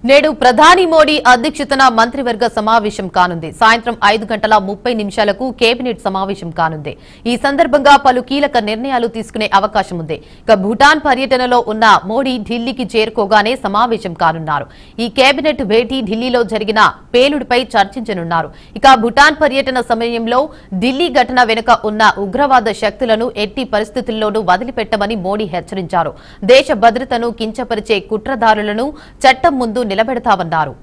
నేడు ప్రధాని మోడీ అధ్యక్షతన మంత్రివర్గ సమావేశం కానుంది. సాయంత్రం 5:30 కేబినెట్ సమావేశం కానుంది. ఈ సందర్భంగా పలు కీలక నిర్ణయాలు తీసుకునే అవకాశం ఉంది. ఇక భూటాన్ పర్యటనలో ఉన్న మోడీ ఢిల్లీకి చేరుకోగానే సమావేశం కానున్నారు. ఈ కేబినెట్ భేటీ ఢిల్లీలో జరిగిన పేలుడుపై చర్చించనున్నారు. ఇక భూటాన్ పర్యటన సమయంలో ఢిల్లీ ఘటన వెనుక ఉన్న ఉగ్రవాద శక్తులను ఎట్టి పరిస్థితుల్లోనూ వదిలిపెట్టమని మోడీ హెచ్చరించారు. దేశ భద్రతను కించపరిచే కుట్రదారులను చట్టం ముందు నిలబెడతామన్నారు.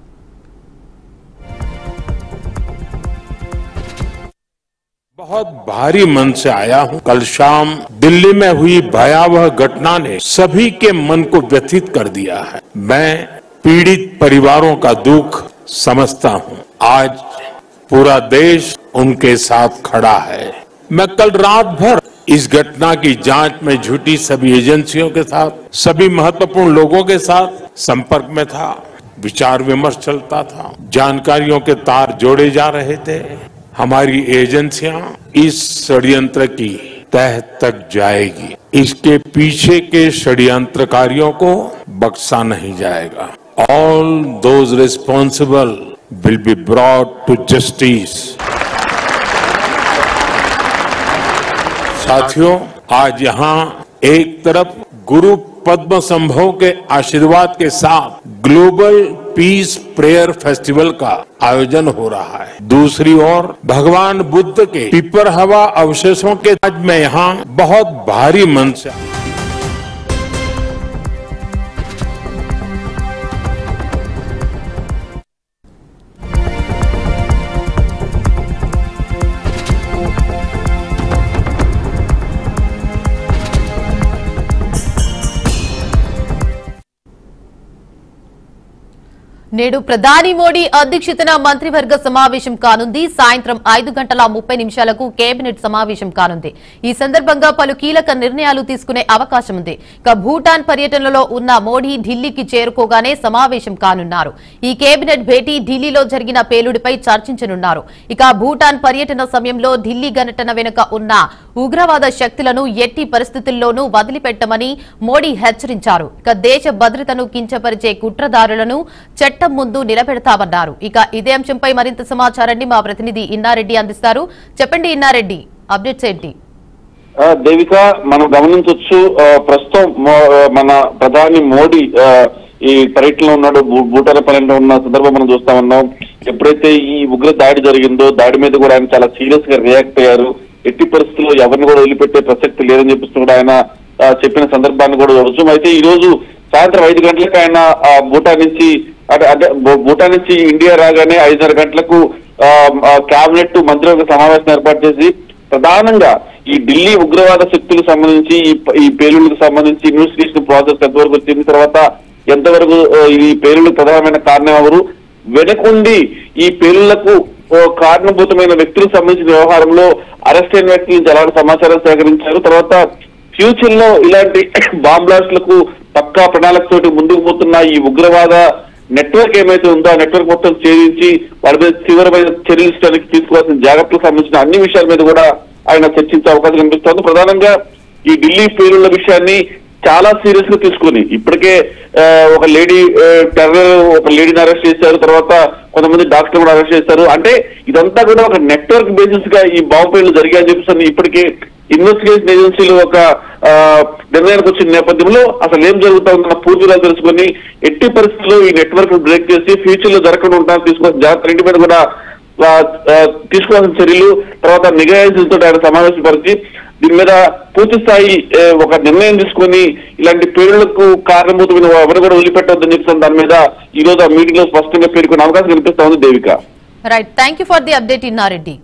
बहुत भारी मन से आया हूं। कल शाम दिल्ली में हुई भयावह घटना ने सभी के मन को व्यथित कर दिया है। मैं पीड़ित परिवारों का दुख समझता हूं। आज पूरा देश उनके साथ खड़ा है। मैं कल रात भर इस घटना की जांच में जुटी सभी एजेंसियों के साथ, सभी महत्वपूर्ण लोगों के साथ संपर्क में था। विचार विमर्श चलता था, जानकारियों के तार जोड़े जा रहे थे। हमारी एजेंसियां इस षड्यंत्र की तह तक जाएगी। इसके पीछे के षड्यंत्रकारियों को बख्शा नहीं जाएगा। All those responsible will be brought to justice. साथियों, आज यहाँ एक तरफ गुरु पद्म संभव के आशीर्वाद के साथ ग्लोबल पीस प्रेयर फेस्टिवल का आयोजन हो रहा है। दूसरी ओर भगवान बुद्ध के पिपर हवा अवशेषों के आज मैं यहाँ बहुत भारी मन से నేడు ప్రధాని మోడీ అధ్యక్షతన మంత్రివర్గ సమావేశం కానుంది. సాయంత్రం 5:30 కేబినెట్ సమావేశం కానుంది. ఈ సందర్భంగా పలు కీలక నిర్ణయాలు తీసుకునే అవకాశం ఉంది. ఇక భూటాన్ పర్యటనలో ఉన్న మోడీ ఢిల్లీకి చేరుకోగానే సమావేశం కానున్నారు. ఈ కేబినెట్ భేటీ ఢిల్లీలో జరిగిన పేలుడుపై చర్చించనున్నారు. ఇక భూటాన్ పర్యటన సమయంలో ఢిల్లీ ఘటన వెనుక ఉన్న ఉగ్రవాద శక్తులను ఎట్టి పరిస్థితుల్లోనూ వదిలిపెట్టమని మోడీ హెచ్చరించారు. ఇక దేశ భద్రతను కించపరిచే కుట్రదారులను చట్టం ముందు నిలబెడతామన్నారు. ఇక ఇదే అంశంపై మరింత సమాచారాన్ని మా ప్రతినిధి ఇన్నారెడ్డి అందిస్తారు. చెప్పండి ఇన్నారెడ్డి, అప్డేట్స్ ఏంటి? దేవిక, మనం గమనించవచ్చు, ప్రస్తుతం మన ప్రధాని మోడీ ఈ పర్యటనలో ఉన్నాడు. భూటాన్ పర్యటన ఉన్న సందర్భం మనం చూస్తా ఉన్నాం. ఎప్పుడైతే ఈ ఉగ్ర దాడి జరిగిందో దాడి మీద కూడా ఆయన చాలా సీరియస్ గా రియాక్ట్ అయ్యారు. ఎట్టి పరిస్థితుల్లో ఎవరిని కూడా వదిలిపెట్టే ప్రసక్తి లేదని చెప్పేసి కూడా ఆయన చెప్పిన సందర్భాన్ని కూడా చూడవచ్చు. అయితే ఈ రోజు సాయంత్రం 5 గంటలకు ఆయన భూటాన్ నుంచి ఇండియా రాగానే 5:30 గంటలకు కేబినెట్ మంత్రివర్గ సమావేశం ఏర్పాటు చేసి ప్రధానంగా ఈ ఢిల్లీ ఉగ్రవాద శక్తులకు సంబంధించి ఈ పేలుళ్లకు సంబంధించి ఇన్వెస్టిగేషన్ ప్రాసెస్ ఎంతవరకు వచ్చిన తర్వాత ఎంతవరకు ఈ పేలుళ్లకు ప్రధానమైన కారణం ఎవరు, వెనకుండి ఈ పేలుళ్లకు కారణభూతమైన వ్యక్తులకు సంబంధించిన వ్యవహారంలో అరెస్ట్ అయిన వ్యక్తుల నుంచి ఎలాంటి సమాచారం సేకరించారు, తర్వాత ఫ్యూచర్ లో ఇలాంటి బాంబ్ బ్లాస్ట్లకు పక్కా ప్రణాళికతోటి ముందుకు పోతున్న ఈ ఉగ్రవాద నెట్వర్క్ ఏమైతే ఉందో ఆ నెట్వర్క్ మొత్తం ఛేదించి వాళ్ళ మీద తీవ్రమైన చర్యలు తీసుకోవాల్సిన జాగ్రత్తలకు సంబంధించిన అన్ని విషయాల మీద కూడా ఆయన చర్చించే అవకాశం కనిపిస్తోంది. ప్రధానంగా ఈ ఢిల్లీ పేలుళ్ల విషయాన్ని చాలా సీరియస్ గా తీసుకుని ఇప్పటికే ఒక లేడీని అరెస్ట్ చేశారు, తర్వాత కొంతమంది డాక్టర్లు కూడా అరెస్ట్ చేశారు. అంటే ఇదంతా కూడా ఒక నెట్వర్క్ బేసిస్ గా ఈ బాంబు పేలుళ్లు జరిగాయని చెప్పేసి ఇప్పటికే ఇన్వెస్టిగేషన్ ఏజెన్సీలు ఒక నిర్ణయానికి వచ్చిన నేపథ్యంలో అసలు ఏం జరుగుతా ఉందన్న పూర్తిగా తెలుసుకుని ఎట్టి పరిస్థితుల్లో ఈ నెట్వర్క్ బ్రేక్ చేసి ఫ్యూచర్ లో జరగకుండా ఉంటాను తీసుకోవాల్సిన జాగ్రత్త ఇంటి మీద కూడా తీసుకోవాల్సిన చర్యలు, తర్వాత నిఘా ఏజెన్సీలతో ఆయన సమావేశపరిచి దీని మీద పూర్తి స్థాయి ఒక నిర్ణయం తీసుకుని ఇలాంటి పేరులకు కారణభూతమైన ఎవరు కూడా వదిలిపెట్టవద్దని చెప్తాను. దాని మీద ఈ రోజు ఆ మీటింగ్ లో స్పష్టంగా పేర్కొనే అవకాశం కనిపిస్తా ఉంది. Devika, right, thank you for the update Inna Reddy.